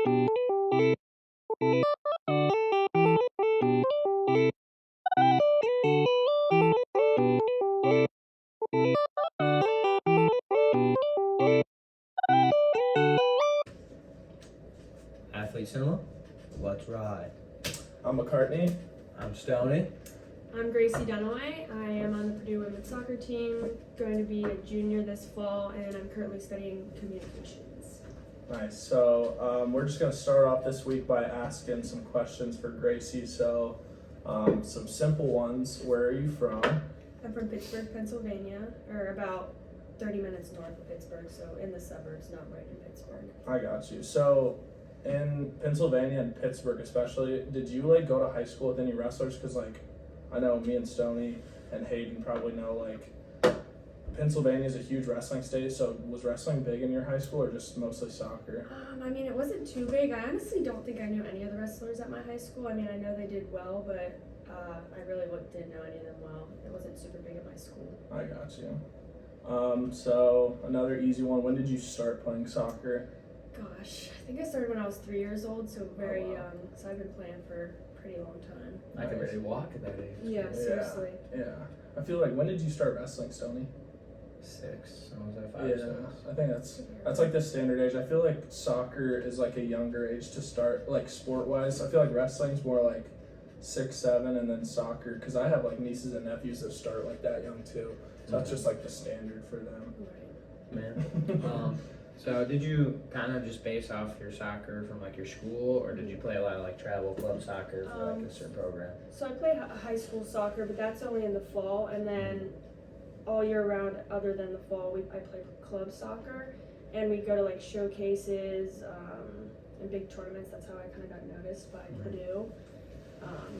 Athlete Cinema, let's ride. I'm McCartney. I'm Stoney. I'm Gracie Dunaway. I am on the Purdue women's soccer team, going to be a junior this fall, and I'm currently studying communications. Nice. So we're just going to start off this week by asking some questions for Gracie. So some simple ones. Where are you from? I'm from Pittsburgh, Pennsylvania, or about 30 minutes north of Pittsburgh, so in the suburbs, not right in Pittsburgh. I got you. So in Pennsylvania and Pittsburgh especially, did you go to high school with any wrestlers? Because I know me and Stoney and Hayden probably know Pennsylvania is a huge wrestling state. So was wrestling big in your high school or just mostly soccer? It wasn't too big. I honestly don't think I knew any of the wrestlers at my high school. I know they did well, but I really didn't know any of them well. It wasn't super big at my school. I got you. So another easy one. When did you start playing soccer? Gosh, I think I started when I was 3 years old, so very wow. young. So I've been playing for a pretty long time. I can barely walk at that age. Yeah, seriously. Yeah. I feel when did you start wrestling, Stoney? 6. I was at 5 Yeah, 6. I think that's the standard age. I feel soccer is a younger age to start sport wise. I feel wrestling's more 6, 7, and then soccer. Because I have nieces and nephews that start that young too. So that's just the standard for them. Right. Man. So did you kind of just base off your soccer from your school, or did you play a lot of travel club soccer for a certain program? So I play high school soccer, but that's only in the fall, and then all year round, other than the fall, I play club soccer, and we go to showcases and big tournaments. That's how I kind of got noticed by Purdue.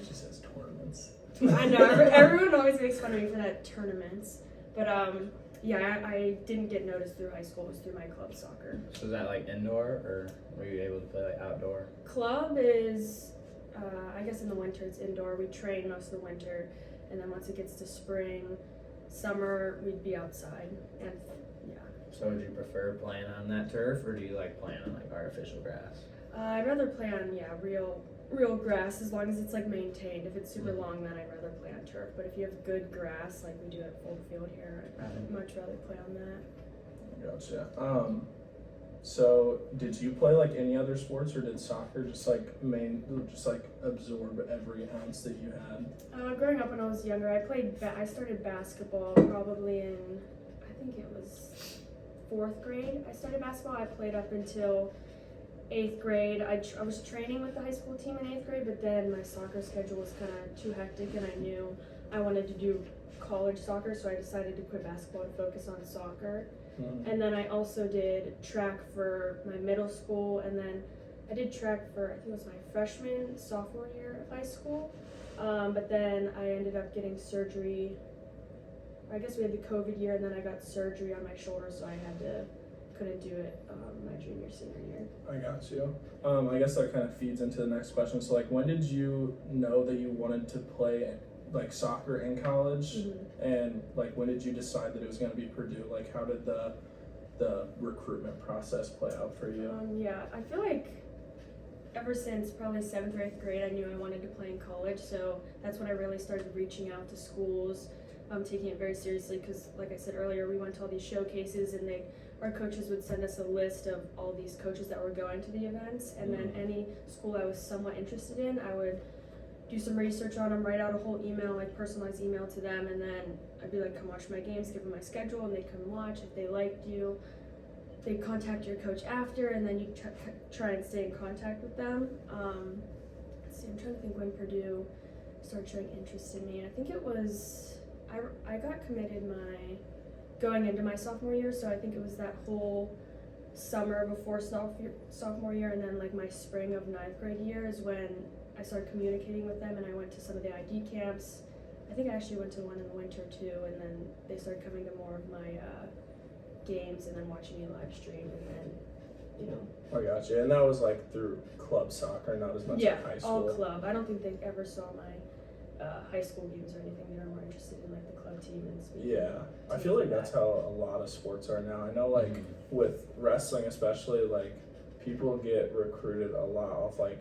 She says tournaments. I know everyone always makes fun of me for that, tournaments, but yeah, I didn't get noticed through high school. It was through my club soccer. So is that indoor, or were you able to play outdoor? Club is, I guess in the winter it's indoor. We train most of the winter, and then once it gets to spring, summer, we'd be outside. And yeah. So would you prefer playing on that turf, or do you like playing on artificial grass? I'd rather play on real grass, as long as it's maintained. If it's super long, then I'd rather play on turf. But if you have good grass, like we do at Full Field here, I'd much rather play on that. Gotcha. So did you play any other sports, or did soccer just absorb every ounce that you had? Growing up when I was younger, I started basketball probably in, I think it was 4th grade. I started basketball. I played up until 8th grade. I was training with the high school team in 8th grade, but then my soccer schedule was kind of too hectic, and I knew I wanted to do college soccer, so I decided to quit basketball and focus on soccer. And then I also did track for my middle school, and then I did track for, I think it was my sophomore year of high school. But then I ended up getting surgery. I guess we had the COVID year, and then I got surgery on my shoulder, so I couldn't do it my senior year. I got you. I guess that kind of feeds into the next question. So when did you know that you wanted to play soccer in college? Mm-hmm. And when did you decide that it was going to be Purdue? How did the recruitment process play out for you? Yeah, I feel ever since probably 7th or 8th grade, I knew I wanted to play in college, so that's when I really started reaching out to schools, taking it very seriously, because like I said earlier, we went to all these showcases, and our coaches would send us a list of all these coaches that were going to the events, and then any school I was somewhat interested in, I would do some research on them, write out a whole email, personalized email to them, and then I'd be come watch my games, give them my schedule, and they'd come watch. If they liked you, they'd contact your coach after, and then you try and stay in contact with them. Let's see, I'm trying to think when Purdue started showing interest in me. I think it was, I got committed going into my sophomore year, so I think it was that whole summer before sophomore year, and then my spring of 9th grade year is when I started communicating with them, and I went to some of the ID camps. I think I actually went to one in the winter too, and then they started coming to more of my games, and then watching me live stream, and then, I got you. And that was through club soccer, not as much high school. All club. I don't think they ever saw my high school games or anything. They were more interested in the club team and speaking. Yeah, I feel that's how a lot of sports are now. I know with wrestling especially, people get recruited a lot off like,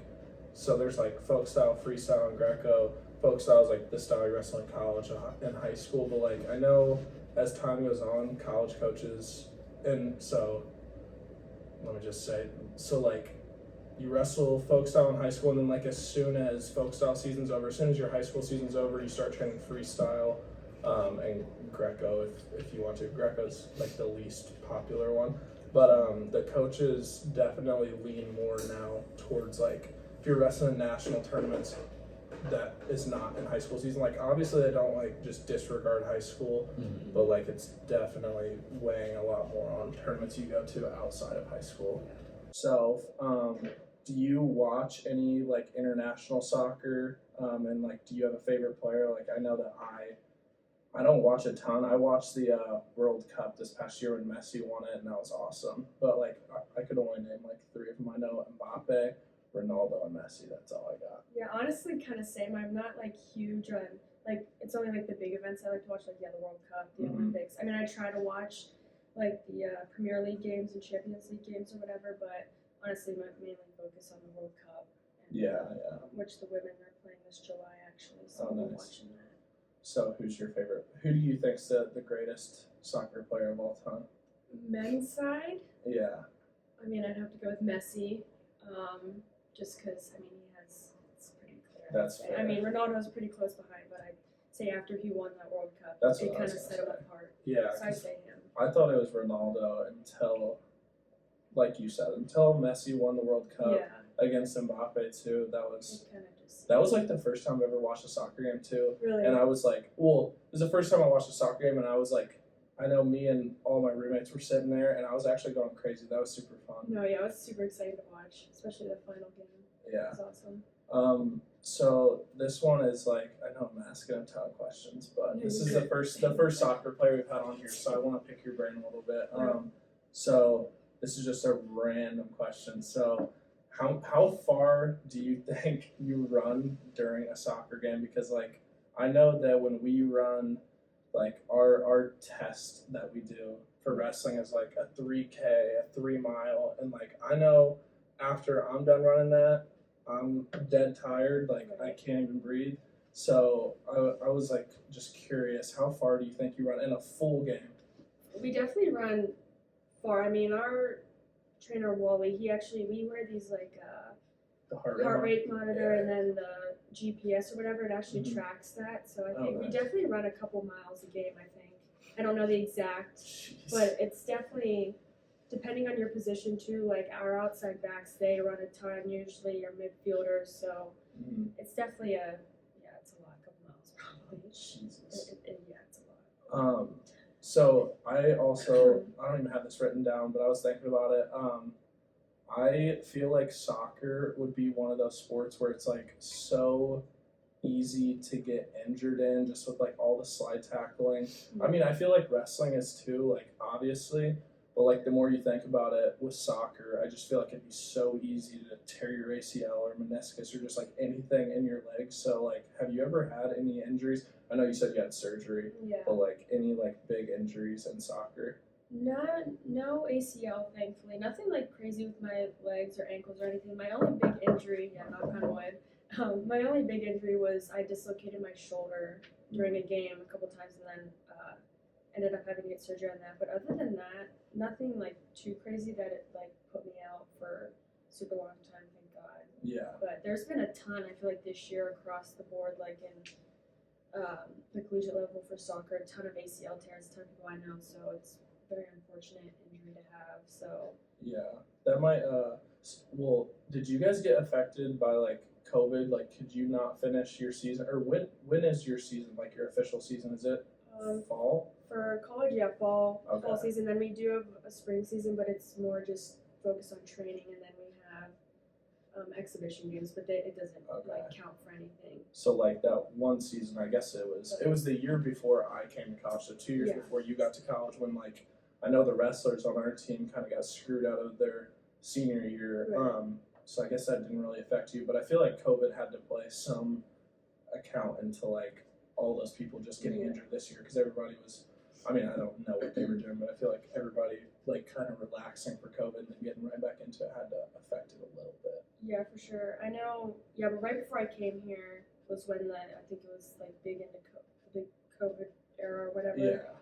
so there's like folk style, freestyle, and Greco. Folk style is like the style you wrestle in college and high school, but like I know as time goes on, college coaches, and so let me just say, so like you wrestle folk style in high school, and then like as soon as folk style season's over, as soon as your high school season's over, you start training freestyle and Greco if you want to. Greco's like the least popular one, but the coaches definitely lean more now towards like if you're wrestling in national tournaments that is not in high school season. Like obviously they don't like just disregard high school, but like it's definitely weighing a lot more on tournaments you go to outside of high school. So, do you watch any like international soccer? And like, do you have a favorite player? Like, I know that I don't watch a ton. I watched the World Cup this past year when Messi won it, and that was awesome. But like, I could only name like three of them. I know Mbappe, Ronaldo, and Messi. That's all I got. Yeah, honestly, kind of same. I'm not like huge on like it's only like the big events I like to watch, like the World Cup, the Olympics. I mean, I try to watch like the Premier League games and Champions League games or whatever, but honestly, my mainly focus on the World Cup. And, which the women are playing this July actually, so I'm watching that. So, who's your favorite? Who do you think's the greatest soccer player of all time? Men's side? Yeah. I mean, I'd have to go with Messi, just because I mean it's pretty clear. That's fair. I mean, Ronaldo's pretty close behind, but I'd say after he won that World Cup, it kind of set him apart. Yeah. So I'd say him. I thought it was Ronaldo until, like you said, until Messi won the World Cup against Mbappe too. That was like the first time I ever watched a soccer game too. Really? And I was like, well, it was the first time I watched a soccer game, and I was like, I know me and all my roommates were sitting there, and I was actually going crazy. That was super fun. No, yeah, I was super excited to watch, especially the final game. Yeah. It was awesome. So this one is like, I know I'm asking a ton of questions, but this is the first soccer player we've had on here, so I want to pick your brain a little bit. So this is just a random question. So how far do you think you run during a soccer game? Because like I know that when we run, like our test that we do for wrestling is like a 3K, a 3 mile, and like I know after I'm done running that, I'm dead tired, like I can't even breathe. So I was like just curious, how far do you think you run in a full game? We definitely run far. I mean, our trainer Wally, we wear these like The heart rate monitor and then the GPS or whatever. It actually tracks that. So I think we definitely run a couple miles a game. I think I don't know the exact, but it's definitely. Depending on your position too, like our outside backs, they run a ton usually, or midfielders, so it's definitely it's a lot, a couple miles probably. Jesus. It's a lot. So I don't even have this written down, but I was thinking about it. I feel like soccer would be one of those sports where it's like so easy to get injured in, just with like all the slide tackling. I mean, I feel like wrestling is too, like obviously. But like the more you think about it with soccer, I just feel like it'd be so easy to tear your ACL or meniscus or just like anything in your legs. So like, have you ever had any injuries? I know you said you had surgery, but like any like big injuries in soccer? No ACL, thankfully. Nothing like crazy with my legs or ankles or anything. My only big injury, knock on wood. My only big injury was I dislocated my shoulder during a game a couple times, and then ended up having to get surgery on that. But other than that, nothing like too crazy that it like put me out for a super long time, thank God. Yeah. But there's been a ton, I feel like this year across the board, like in the collegiate level for soccer, a ton of ACL tears, a ton of people I know, so it's a very unfortunate injury to have. So yeah, that might well, did you guys get affected by like COVID? Like, could you not finish your season, or when is your season, like your official season? Is it fall? For college, fall season. Then we do have a spring season, but it's more just focused on training, and then we have exhibition games, but it doesn't like count for anything. So like that one season, I guess it was the year before I came to college, so 2 years before you got to college, when like I know the wrestlers on our team kind of got screwed out of their senior year. Right. So I guess that didn't really affect you, but I feel like COVID had to play some account into like all those people just getting injured this year, because everybody was I mean, I don't know what they were doing, but I feel like everybody like kind of relaxing for COVID and then getting right back into it had to affect it a little bit. Yeah, for sure. I know. Yeah, but right before I came here was when I think it was like big into the big COVID era or whatever. Yeah.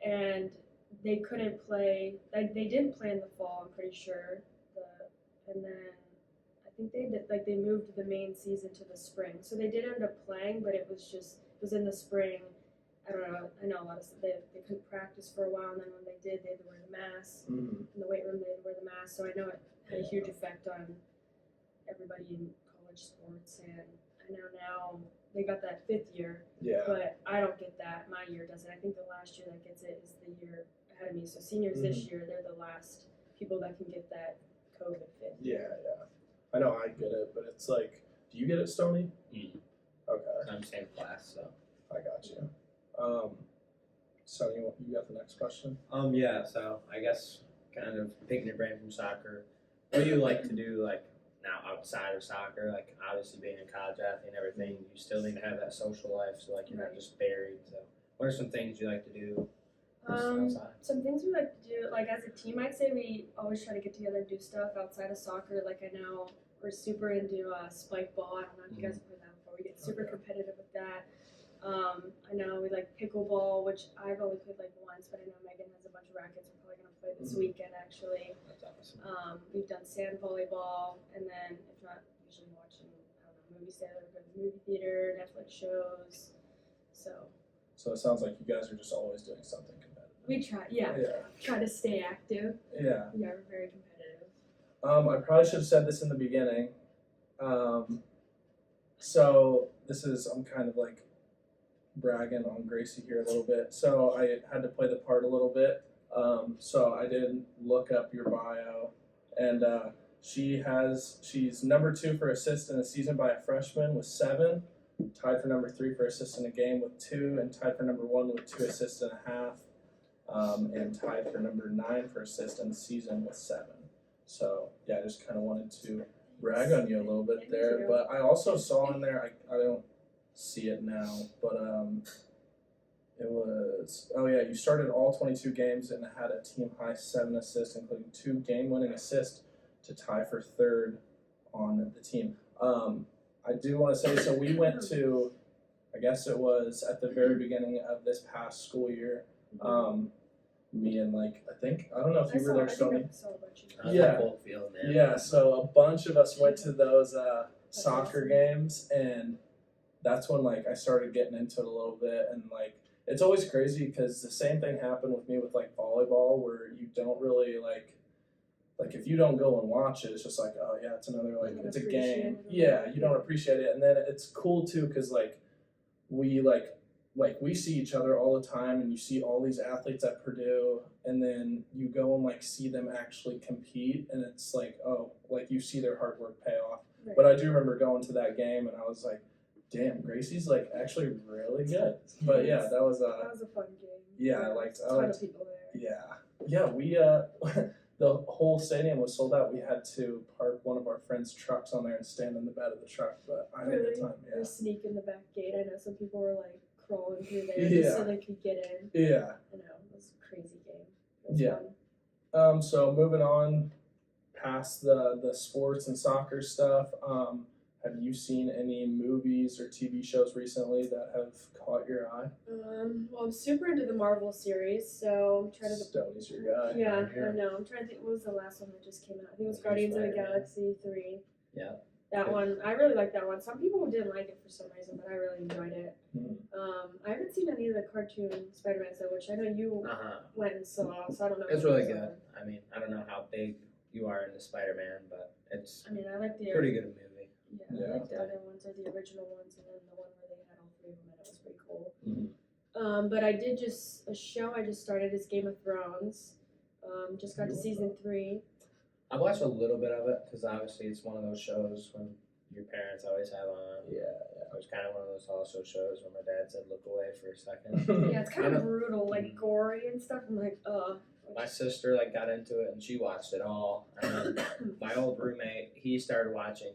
And they couldn't play. Like they didn't play in the fall. I'm pretty sure. And then I think they did. Like they moved the main season to the spring, so they did end up playing, but it was in the spring. I don't know. I know a lot of stuff. They couldn't practice for a while, and then when they did, they had to wear the mask. Mm-hmm. In the weight room, they had to wear the mask. So I know it had a huge effect on everybody in college sports. And I know now they got that 5th year, Yeah. but I don't get that. My year doesn't. I think the last year that gets it is the year ahead of me. So seniors this year, they're the last people that can get that COVID 5th year. Yeah. I know I get it, but it's like, do you get it, Stoney? Okay. I'm same class, so. I got you. So you got the next question? Yeah, so I guess kind of picking your brain from soccer. What do you like to do, like, now outside of soccer? Like, obviously being a college athlete and everything, you still need to have that social life, so, like, you're not just buried. So what are some things you like to do outside? Some things we like to do, like as a team, I'd say we always try to get together and do stuff outside of soccer. Like I know we're super into spike ball. I don't know if you guys have played that before. We get super competitive with that. I know we like pickleball, which I've only played like once, but I know Megan has a bunch of rackets. We're probably gonna play this weekend actually. That's awesome. We've done sand volleyball, and then if not, usually watching movies together, go to the movie theater, Netflix shows. So it sounds like you guys are just always doing something competitive. we try, try to stay active. Yeah. Yeah, we're very competitive. I probably should have said this in the beginning. So this is, I'm kind of like bragging on Gracie here a little bit. So I had to play the part a little bit. So I did look up your bio, and she's number 2 for assists in a season by a freshman with 7, tied for number 3 for assists in a game with 2, and tied for number 1 with 2 assists and a half, and tied for number 9 for assists in the season with 7. So yeah, I just kind of wanted to brag on you a little bit there. But I also saw in there, I don't see it now, but it was, you started all 22 games and had a team high 7 assists, including 2 game-winning assists to tie for 3rd on the team. I do want to say, so we went to, I guess it was at the very beginning of this past school year, me and I don't know if you were there, Stoney. Yeah. Full field, man. Yeah, so a bunch of us went to those soccer games, and that's when I started getting into it a little bit. And it's always crazy because the same thing happened with me with volleyball, where you don't really like if you don't go and watch it, it's just oh yeah, it's another it's a game. Yeah, you don't appreciate it. And then it's cool too because we see each other all the time, and you see all these athletes at Purdue, and then you go and see them actually compete, and it's you see their hard work pay off. Right. But I do remember going to that game, and I was like, damn, Gracie's actually really good. But yeah, that was a fun game. Yeah, I liked a ton of people there. Yeah, we the whole stadium was sold out. We had to park one of our friends' trucks on there and stand in the bed of the truck, but I had a good time. Yeah. Or sneak in the back gate. I know some people were crawling through there just so they could get in. Yeah. I know, it was a crazy game. It was fun. So moving on past the sports and soccer stuff, have you seen any movies or TV shows recently that have caught your eye? Well, I'm super into the Marvel series, so I'm trying to. Stoney's your guy. Yeah, I know. I'm trying to think. What was the last one that just came out? I think it was Guardians of the Galaxy 3. Yeah. That one, I really like that one. Some people didn't like it for some reason, but I really enjoyed it. I haven't seen any of the cartoon Spider-Man stuff, which I know you went and saw, so I don't know. It's really good. I mean, I don't know how big you are into Spider-Man, but it's I like the pretty good movie. Yeah, I like the other ones, or the original ones, and then the one where they had all 3 of them, and it was pretty cool. But I did a show I just started is Game of Thrones. Just got to season 3. I've watched a little bit of it because obviously it's one of those shows when your parents always have on. Yeah. It was kind of one of those also shows where my dad said look away for a second. Yeah, it's kind of brutal, gory and stuff. I'm like, My sister got into it and she watched it all. And my old roommate, he started watching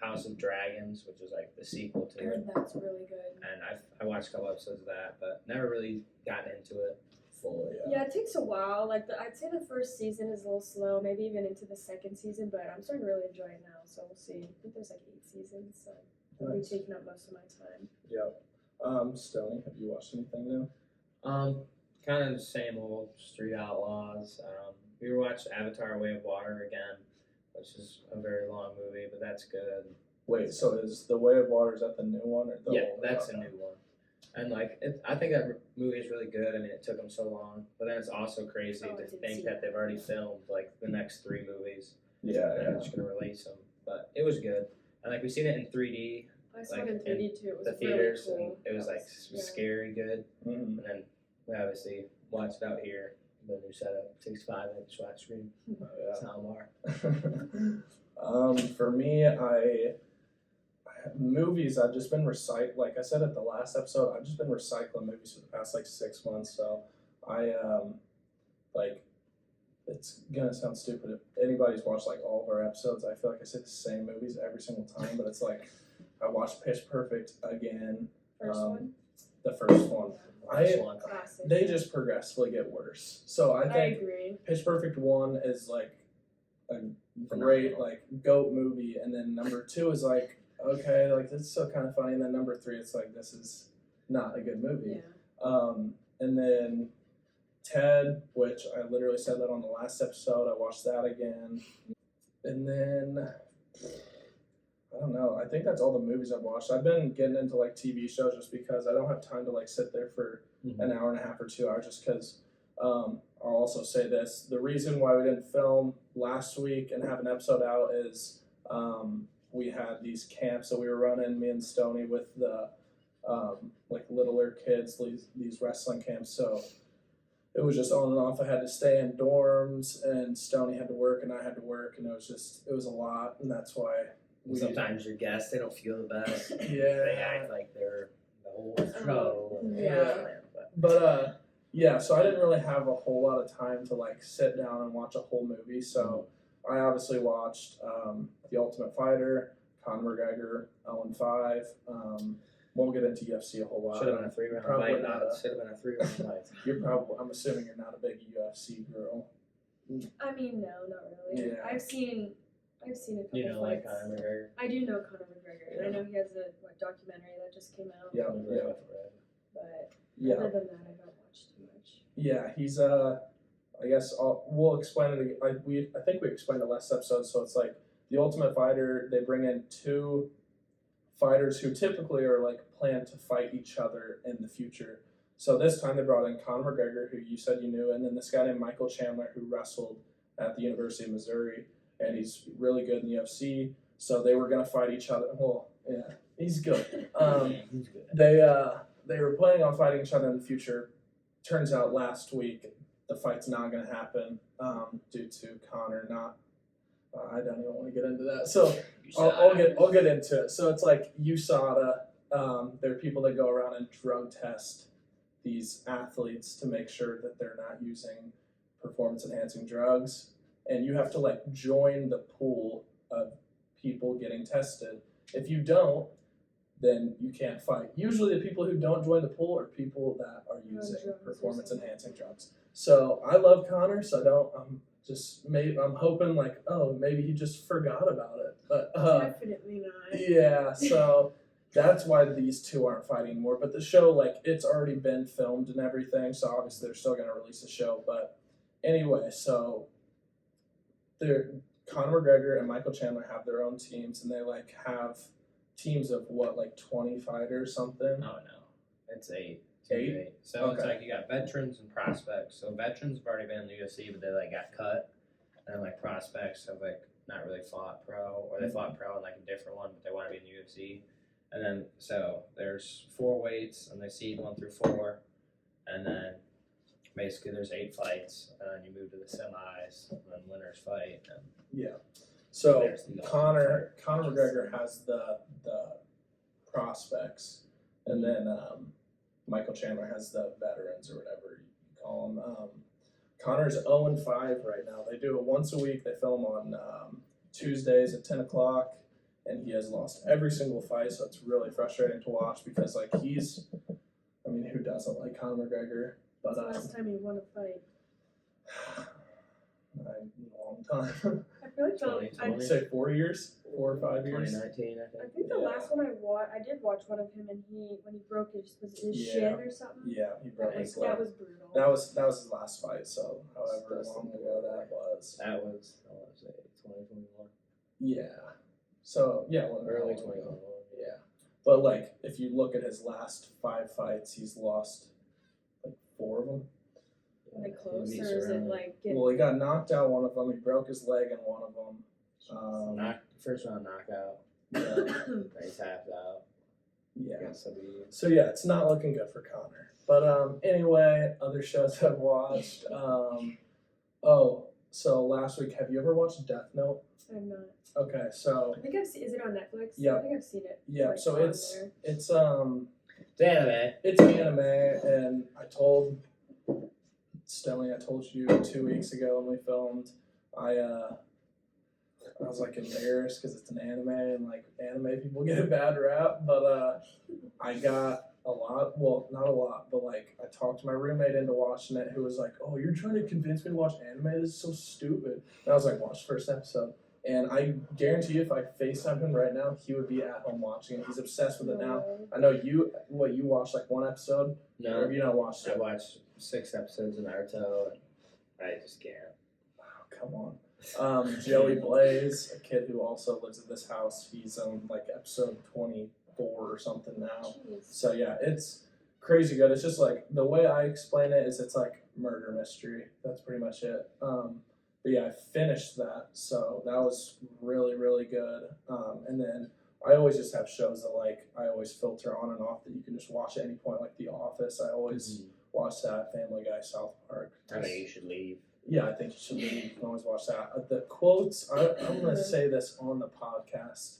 House of Dragons, which is the sequel to it. That's really good. And I watched a couple episodes of that, but never really gotten into it. fully. Yeah, it takes a while. Like I'd say the first season is a little slow, maybe even into the second season, but I'm starting to really enjoy it now. So we'll see. I think there's like 8 seasons, so it'll be Nice. taking up most of my time. Yep. Stoney, have you watched anything new? Kind of the same old Street Outlaws. We watched Avatar: Way of Water again, which is a very long movie, but that's good. Wait, so is The Way of Water, is that the new one or the Yeah, old one? that's a new one. And like, I think that movie is really good. I mean, it took them so long, but then it's also crazy Oh, I to didn't think see that they've already filmed like the next 3 movies. Yeah, And they're just gonna release them, but it was good. And like, we seen it in 3D, I saw Like, it in 3D too. It was the really theaters, cool. and it was That like yeah. scary good. Mhm. And then we obviously watched it out here, the new setup, 65-inch flat screen Oh, soundbar. yeah. For me, movies, I've just been like I said at the last episode, I've just been recycling movies for the past like 6 months. So I like, it's gonna sound stupid if anybody's watched like all of our episodes. I feel like I say the same movies every single time, but it's like I watched Pitch Perfect again. First one? The first one. First one. Classic. They just progressively get worse. So I I think agree. Pitch Perfect 1 is like a great like GOAT movie, and then number 2 is like, okay, like it's still kind of funny, and then number 3 it's like, this is not a good movie. Yeah. And then Ted, which I literally said that on the last episode, I watched that again. And then I don't know, I think that's all the movies I've watched. I've been getting into like TV shows just because I don't have time to like sit there for an hour and a half or 2 hours, just because I'll also say this, the reason why we didn't film last week and have an episode out is we had these camps that we were running, me and Stoney, with the like littler kids, these wrestling camps. So it was just on and off. I had to stay in dorms, and Stoney had to work, and I had to work, and it was a lot, and that's why Sometimes your guests, they don't feel the best. Yeah. They act like they're the whole show. Yeah. But yeah, so I didn't really have a whole lot of time to like sit down and watch a whole movie. So I obviously watched The Ultimate Fighter, Conor McGregor, 0-5. Won't get into UFC a whole lot. Should have been a 3-round Probably fight. not. Should have been a 3-round fight. You're probably, I'm assuming you're not a big UFC girl. I mean, no, not really. Yeah. I've seen a couple You know, like fights. Conor McGregor. I do know Conor McGregor, and I Yeah. know he has a documentary that just came out. Yeah, yeah, But yeah. other than that, I don't watch too much. Yeah, he's I guess we'll explain it. I think we explained it last episode. So it's like The Ultimate Fighter. They bring in 2 fighters who typically are like planned to fight each other in the future. So this time they brought in Conor McGregor, who you said you knew, and then this guy named Michael Chandler, who wrestled at the University of Missouri, and he's really good in the UFC. So they were gonna fight each other. Well, yeah, he's good. He's good. They were planning on fighting each other in the future. Turns out last week the fight's not going to happen due to Conor not. I don't even want to get into that. So I'll get into it. So it's like USADA. There are people that go around and drug test these athletes to make sure that they're not using performance enhancing drugs, and you have to like join the pool of people getting tested. If you don't, then you can't fight. Usually the people who don't join the pool are people that are using drugs or performance something. enhancing drugs. So I love Conor, so I'm hoping like, oh, maybe he just forgot about it. But Definitely not. yeah, so that's why these 2 aren't fighting anymore. But the show, like, it's already been filmed and everything, so obviously they're still gonna release the show. But anyway, so Conor McGregor and Michael Chandler have their own teams, and they like have teams of what, like 20 fighters, something? Oh no, it's 8. 8? So it's Okay. like you got veterans and prospects. So veterans have already been in the UFC, but they like got cut, and then like prospects have like not really fought pro, or they fought pro in like a different one, but they want to be in the UFC. And then so there's 4 weights, and they seed 1 through 4, and then basically there's 8 fights, and then you move to the semis, and then winners fight. And Yeah. So there's the Conor McGregor has the prospects, and then Michael Chandler has the veterans, or whatever you call them. Conor's 0-5 right now. They do it once a week. They film on Tuesdays at 10 o'clock, and he has lost every single fight, so it's really frustrating to watch because like who doesn't like Conor McGregor? When's the last time you won a fight? A long time. I feel like I'd say 4 years, 4 or 5 years. 2019, I I think. think the last one I did watch one of him, and when he broke his shin or something. Yeah, he broke his leg. That was brutal. That was his last fight. So however long ago that was. That was, I want to say 2021. Yeah. So yeah, Early 2021. Yeah, but like if you look at his last 5 fights, he's lost like 4 of them. Are they close, or is it like? Well, he got knocked out one of them. He broke his leg in one of them. First round knockout. Yeah. Then he tapped out. Yeah. So yeah, it's not looking good for Connor. But anyway, other shows I've watched. So last week, have you ever watched Death Note? I'm not. Okay, so I think I've seen. Is it on Netflix? Yeah. I think I've seen it. yeah, like, so on it's there. anime. it's anime, and I told Stelly, I told you 2 weeks ago when we filmed, I was like embarrassed because it's an anime and like anime people get a bad rap, but I got a lot, well not a lot, but like I talked my roommate into watching it, who was like, "Oh, you're trying to convince me to watch anime? This is so stupid." And I was like, "Watch the first episode." And I guarantee you, if I FaceTime him right now, he would be at home watching it. He's obsessed with it now. I know you watched like 1 episode? Or No, have you not watched I it? watched 6 episodes of Naruto, and I just can't. Oh, come on. Joey Blaze, a kid who also lives in this house, he's on like episode 24 or something now. Jeez. So yeah, it's crazy good. It's just like, the way I explain it is it's like murder mystery. That's pretty much it. But yeah, I finished that, so that was really, really good. And then I always just have shows that like I always filter on and off that you can just watch at any point, like The Office. I always watch that. Family Guy, South Park. I think you should leave. Yeah, I think you should leave. You can always watch that. The quotes, I'm going to say this on the podcast.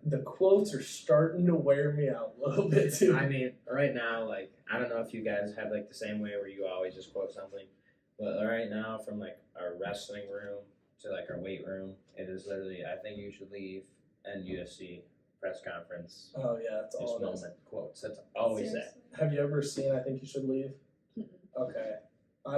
The quotes are starting to wear me out a little bit too. I mean, right now, like, I don't know if you guys have like the same way where you always just quote something, but right now, from like our wrestling room to like our weight room, it is literally, I think you should leave, and UFC press conference. Oh yeah, it's Just all it is. moment quotes. That's always that. Seriously? Have you ever seen I Think You Should Leave? Mm-mm. Okay.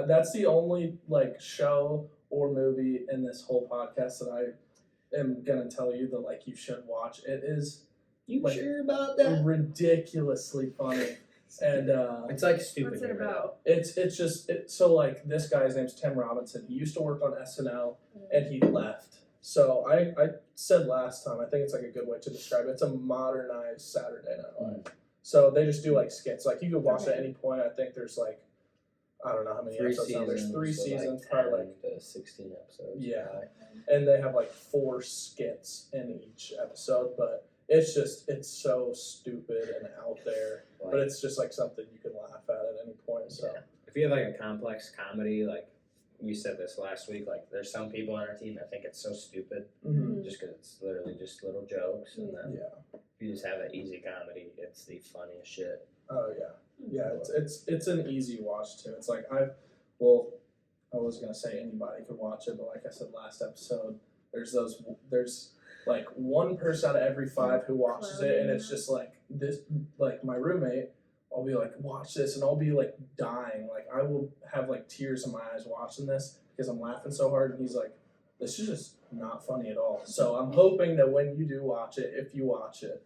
That's the only like show or movie in this whole podcast that I am gonna tell you that like you should watch. It is You like, sure about that? ridiculously funny, and It's like stupid. What's it humor, about? it's just so like this guy's name's Tim Robinson. He used to work on SNL and he left. So I said last time, I think it's like a good way to describe it. It's a modernized Saturday Night Live. So they just do like skits. Like you could watch it at any point. I think there's like, I don't know how many 3 episodes now. There's seasons, 3 so seasons, like probably 10 like, to 16 episodes. yeah. And they have like 4 skits in each episode, but it's so stupid and out there. Like, But it's just like something you can laugh at any point. So yeah. If you have like a complex comedy, like we said this last week, like there's some people on our team that think it's so stupid mhm. just because it's literally just little jokes, and then Yeah. if you just have that easy comedy, it's the funniest shit. Oh yeah. Yeah, it's an easy watch too. It's like I was gonna say anybody could watch it, but like I said last episode, there's like 1 person out of every 5 who watches it, and it's just like this. Like my roommate, I'll be like, watch this, and I'll be like dying. Like I will have like tears in my eyes watching this because I'm laughing so hard, and he's like, this is just not funny at all. So I'm hoping that when you do watch it, if you watch it,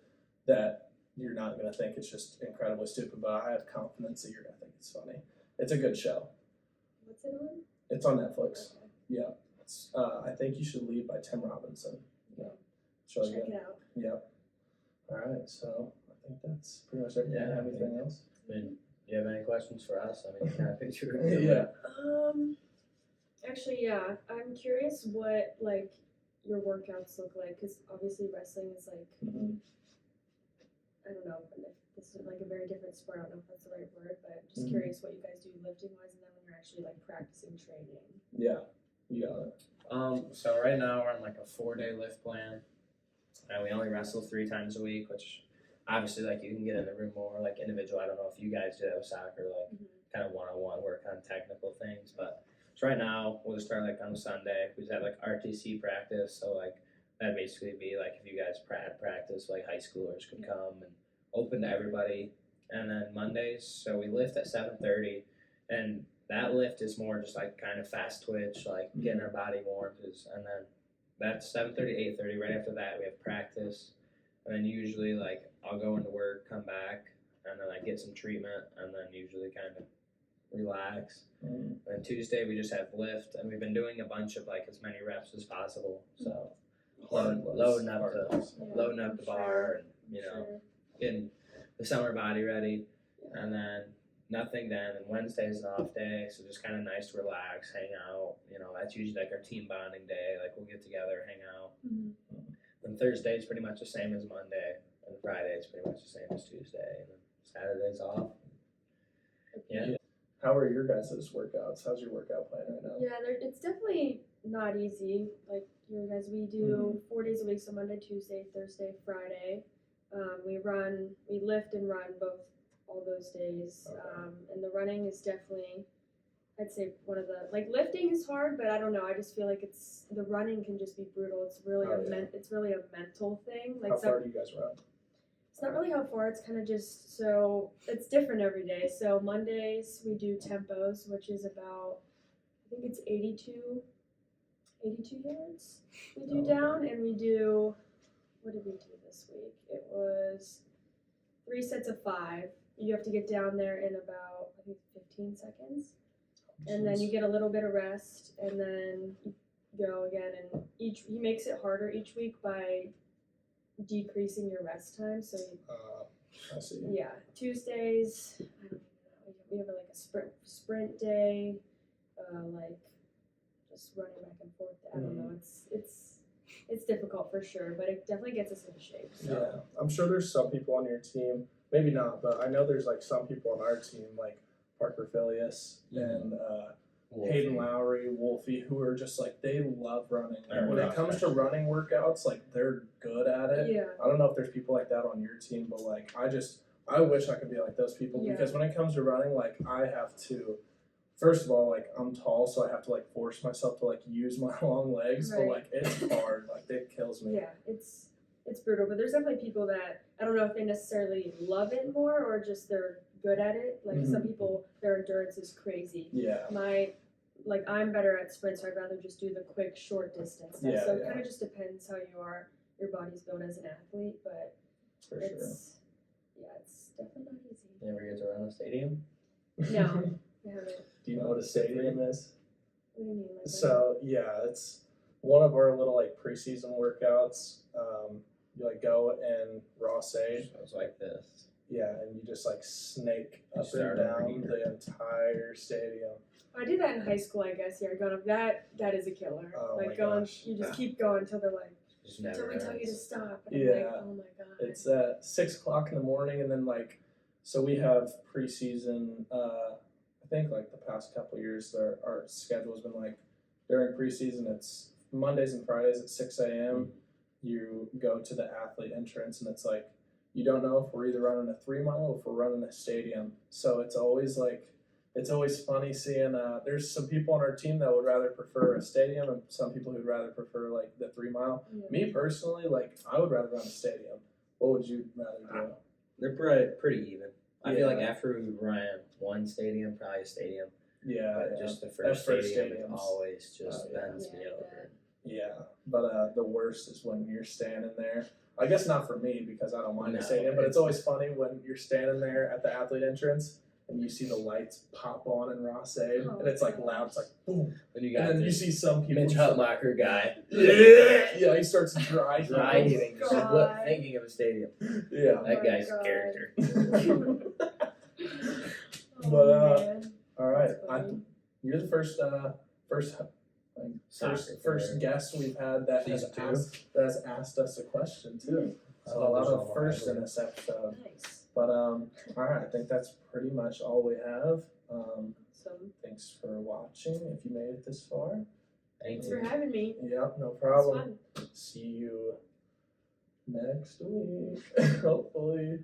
that you're not going to think it's just incredibly stupid, but I have confidence that you're going to think it's funny. It's a good show. What's it on? It's on Netflix. Okay. Yeah. It's, I Think You Should Leave by Tim Robinson. Yeah. It's really Check good. it out. Yeah. All right. So I think that's pretty much everything. Yeah, Have anything else? I mean, do you have any questions for us? I mean, kind of picture. Yeah. Actually, yeah. I'm curious what like your workouts look like, because obviously wrestling is like, Mhm. I don't know if this is like a very different sport. I don't know if that's the right word, but I'm just Mhm. curious what you guys do lifting wise, and then when you're actually like practicing training. Yeah. You got it. So right now we're on like a 4-day lift plan, and we only wrestle 3 times a week, which obviously like you can get in the room more like individual. I don't know if you guys do that with soccer, like kind of one-on-one work on technical things, but so right now we'll just start like on Sunday. We just have like RTC practice, so like that'd basically be like if you guys practice, like high schoolers could come and open to everybody. And then Mondays, so we lift at 7:30, And that lift is more just like kind of fast twitch, like getting our body warm. And then that's 7:30, 8:30. Right after that, we have practice. And then usually, like, I'll go into work, come back, and then I get some treatment, and then usually kind of relax. And Tuesday, we just have lift, and we've been doing a bunch of, like, as many reps as possible. So loading up the bar and, you know, getting the summer body ready. And then nothing then. And Wednesday's an off day, so just kind of nice to relax, hang out. You know, that's usually like our team bonding day. Like we'll get together, hang out. And Thursday is pretty much the same as Monday, and Friday is pretty much the same as Tuesday, and then Saturday's off. Yeah. How are your guys' workouts? How's your workout plan right now? Yeah, it's definitely not easy. Like you guys, we do 4 days a week, so Monday, Tuesday, Thursday, Friday. We lift and run all those days. Okay. And the running is definitely, I'd say one of the, like lifting is hard, but I don't know. I just feel like the running can just be brutal. It's really it's really a mental thing. Like how far do you guys run? It's not really how far. It's kind of just, so it's different every day. So Mondays we do tempos, which is about, I think it's 82 yards we do down, and we do, what did we do this week? It was 3 sets of 5. You have to get down there in about, I think, 15 seconds. And then you get a little bit of rest, and then you go again. And he makes it harder each week by decreasing your rest time. So I see. yeah, Tuesdays, I don't even know. We have like a sprint day, like just running back and forth. I don't know. It's difficult for sure, but it definitely gets us into shape. So. Yeah, I'm sure there's some people on your team, maybe not, but I know there's like some people on our team, like Parker Filius and Hayden Lowry, Wolfie, who are just like, they love running. And when it comes to running workouts, like they're good at it. Yeah. I don't know if there's people like that on your team, but like I wish I could be like those people because when it comes to running, like I have to, first of all, like I'm tall, so I have to like force myself to like use my long legs, but like it's hard, like it kills me. Yeah, it's brutal, but there's definitely people that, I don't know if they necessarily love it more or just they're good at it. Like some people, their endurance is crazy. Yeah. I'm better at sprints, so I'd rather just do the quick, short distance stuff. Yeah, so it kind of just depends how your body's built as an athlete, but it's definitely not easy. You ever get to run a stadium? No, I haven't. Do you know what a stadium is? What do you mean? So yeah, it's one of our little like preseason workouts. You like go in Ross A. It was like this. Yeah, and you just like snake up start and over down here. the entire stadium. I did that in high school, I guess. Yeah, going up that is a killer. Oh like my going, gosh. you just keep going until they're like, Just until never we tell you to ends. stop. And I'm Yeah. like, oh my god. It's at 6 o'clock in the morning, and then like, so we have preseason. I think like the past couple of years, our schedule's been like during preseason, it's Mondays and Fridays at 6 a.m. You go to the athlete entrance, and it's like you don't know if we're either running a 3 mile or if we're running a stadium. So it's always funny seeing. There's some people on our team that would rather prefer a stadium, and some people who'd rather prefer like the 3 mile. Yeah. Me personally, like I would rather run a stadium. What would you rather do? They're pretty even. I feel like Yeah. after we ran one stadium, probably a stadium, Yeah, but yeah. just the That first first stadium stadium's- always just yeah. bends me Yeah, over. Yeah, but the worst is when you're standing there. I guess not for me because I don't mind No, the stadium, but it's always funny when you're standing there at the athlete entrance and you see the lights pop on in Ross A, and it's like loud. It's like boom, Then you got and then you this see some people. Mitch Hutmacher guy Yeah, he starts dry driving, just God. thinking of a stadium. Yeah, That my guy's God. a character. But, man. all right. That's funny. You're the first Soccer guest we've had that has Season asked us a question too. So Oh, a lot there's of all firsts in right. this episode. Nice. But all right, I think that's pretty much all we have. Awesome. Thanks for watching. If you made it this far, Thanks for having me. yeah, no It's problem. fun. See you next week, hopefully.